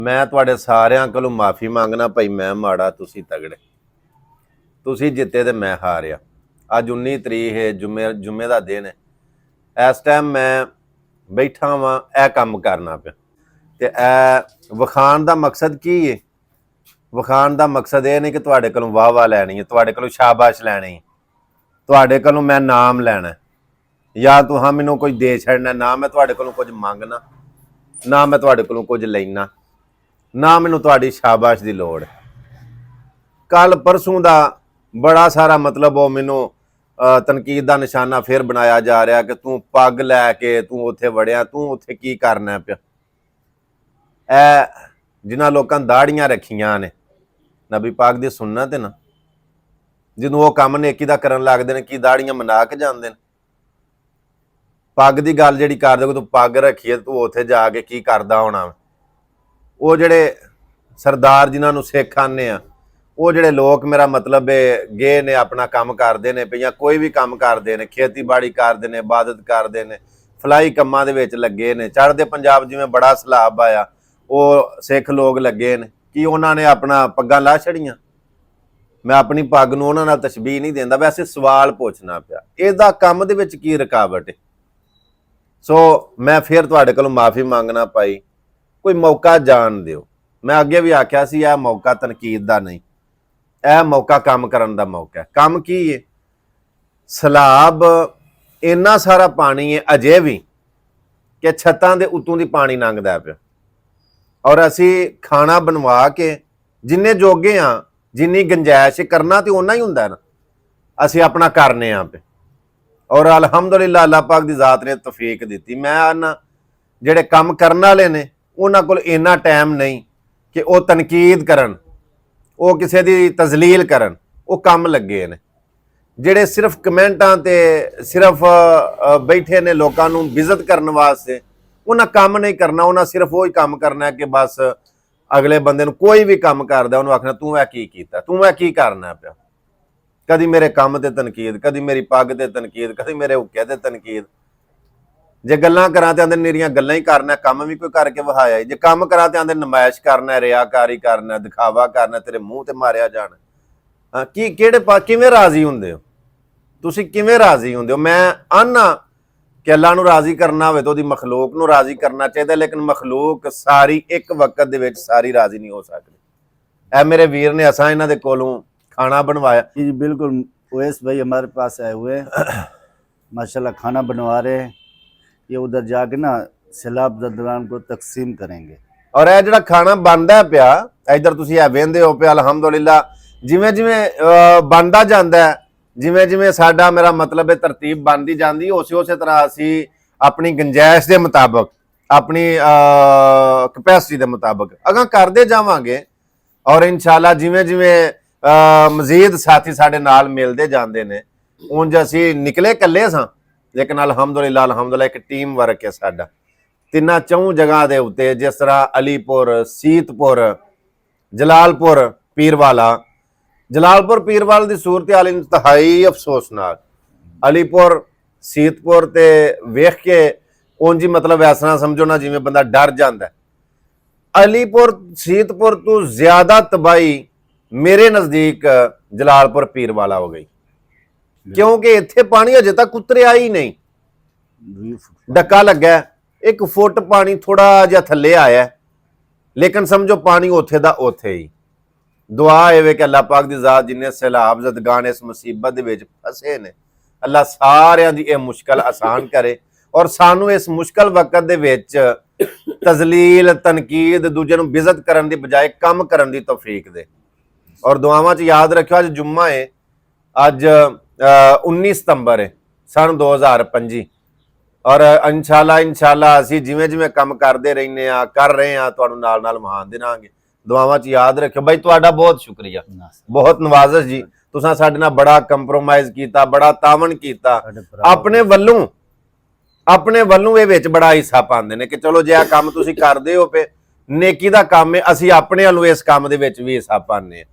मैं तुहाडे सारिਆਂ ਕੋਲੋਂ माफ़ी मंगना भाई मैं माड़ा तुसी तगड़े तुसी जिते ते मैं हारिया। अज 19 तरीक है जुम्मे का दिन है। इस टाइम मैं बैठा वां ए काम करना पिया ते ए विखाण का मकसद की है। विखाण का मकसद ये नहीं कि तुहाडे कोलों वाह वाह लैनी है, तुहाडे कोलों शाबाश लैनी, तुहाडे कोलों मैं नाम लैना या तुहां मैनूं कोई दे छड़ना। ना मैं तुहाडे कोलों कुछ मंगना, ना मैं तुहाडे कोलों कुछ लैना, ना मैनूं तुहाडी शाबाश की लोड़। कल परसों का बड़ा सारा मतलब वो मैनूं तनकीद का निशाना फिर बनाया जा रहा कि तू पग लैके तू उत्थे वड़िया, तू उत्थे की करना पिया। ए जिन्हां लोकां दाड़ियां रखियां ने, नबी पाक दी सुन्नत है ना, जिन्हों वो काम नेकी दा करन लगदे ने, की दाड़ियां मना के जांदे ने। पग की गल जिहड़ी करदे, तू पग रखी है तू उत्थे जाके की करदा होना। वो जिहड़े सरदार जिन्हां नूं सिख आने आ, वो जिहड़े लोग मेरा मतलब है गए ने अपना काम करते हैं या कोई भी काम करते हैं, खेतीबाड़ी करते हैं, इबादत करते हैं, फलाई कामां दे विच लगे ने। चढ़दे पंजाब जिवें बड़ा सैलाब आया, वो सिख लोग लगे ने कि उन्होंने अपना पग्गां ला छड़ियां। मैं अपनी पग नूं उन्हां नाल तशबीह नहीं देंदा, वैसे सवाल पुछना पिया इहदा काम दे विच की रुकावट है। सो मैं फिर तुहाडे कोलों माफ़ी मंगना भाई, कोई मौका जान दिओ। मैं अगे भी आख्या सी यह मौका तनकीद का नहीं, यह मौका काम करन दा मौका है। काम की है? सैलाब इन्ना सारा पानी है अजे भी कि छत्तां दे उत्तों दी पानी लंघदा पिया, और असी खाना बनवा के जिन्ने जोगे हाँ, जिन्नी गुंजाइश करना तो उन्ना ही हुंदा ना, असी अपना करने पे। और अलहमदुलिल्लाह अल्लाह पाक दी जात ने तौफीक दी। मैं आना जिहड़े काम करन वाले ने उन्हां कोल इन्ना टाइम नहीं कि वो तनकीद करन, वो किसी की तजलील करन, वो काम लगे ने। जिहड़े सिर्फ कमेंटां ते सिर्फ बैठे ने लोकां नूं बिज़त करने वास्ते, उन्हां काम नहीं करना। उन्हां सिर्फ वही काम करना है कि बस अगले बंदे नूं कोई भी काम करदा उन्होंने आखना तू ऐ की कीता, तू ऐ की करना पिया। कदी मेरे काम ते तनकीद, कदी मेरी पग ते तनकीद, कदी मेरे हुक्के ते तनकीद। जे गल्लां करां ते आंदे निरीआं गल्लां ही करना, काम भी कोई करके विखाया। जे काम करां ते आंदे नमाइश करना, रियाकारी करना, दिखावा करना, तेरे मूँह ते मारिया जाना। हाँ की किहड़े किवें राजी हुंदे हो तुसीं, किवें राजी हुंदे हो? मैं आना कि अल्लाह नूं राजी करना होवे तो ओहदी मखलूक नूं राजी करना चाहिए, लेकिन मखलूक सारी एक वक्त दे विच सारी राजी नहीं हो सकती। ऐ मेरे वीर ने असां इन्हां दे कोलों खाना बनवाया। जी बिल्कुल, ओवैस भाई हमारे पास आए हुए माशाल्लाह खाना बनवा रहे हैं। ये उधर जाके ना सैलाब ददरान को तकसीम करेंगे। और यह जिहड़ा खाना बनदा पिया इधर तुसीं ऐ वेंदे हो पे, अलहमदुलिल्लाह जिवें जिवें बनदा जांदा है, जिवें जिवें साडा मेरा मतलब है तरतीब बनदी जांदी, उसे तरह असी अपनी गुंजाइश के मुताबिक, अपनी कैपेसिटी के मुताबिक अगां करदे जावांगे। और इंशाअल्लाह जिवें जिवें मजीद साथी साडे नाल मिलदे जांदे ने। उंज असी निकले कल्ले सां, लेकिन अलहमदुलिल्लाह एक टीम वर्क है साडा तिन्ना चौं जगह के उत्ते, जिस तरह अलीपुर, सीतपुर, जलालपुर, पीरवाला। जलालपुर पीरवाला की सूरत हाल इंतहाई अफसोसनाक। अलीपुर सीतपुर ते वेख के उंज मतलब इस तरह समझो ना जिवें बंदा डर जाता है। अलीपुर सीतपुर तो ज्यादा तबाही मेरे नज़दीक जलालपुर पीरवाला हो गई, क्योंकि इत्थे पानी अजे तक उतरिया ही नहीं। डक्का लगा, 1 फुट पानी थोड़ा जिहा थल्ले आया, लेकिन समझो पानी उत्थे दा उत्थे ही। दुआ है कि अल्लाह पाक दी ज़ात जिन्हें सैलाब ज़दगान इस मुसीबत दे विच फसे ने, अल्लाह सारियां दी यह मुश्किल आसान करे और सानू इस मुश्किल वक्त दे विच तजलील, तनकीद, दूजे नूं बिज़त करन दी बजाय काम करन दी तौफीक दे। और दुआवां च याद रखियो अज जुम्मा है, अज 19 सितंबर है सन 2025। और इंशाअल्लाह असी जिवें जिवें काम करते रहने कर रहे हैं, तुहानूं नाल नाल महान देवांगे। दुआवां च याद रखियो भाई, तुहाडा बहुत शुक्रिया, बहुत नवाजिश जी। तुसां साडे नाल बड़ा कंप्रोमाइज़ कीता, बड़ा तावन कीता, अपने वल्लों ये विच बड़ा हिस्सा पाते हैं कि चलो जे काम तुसीं करदे हो पे नेकी दा काम है, असीं अपने वल्लों इस काम दे विच भी हिस्सा पाने।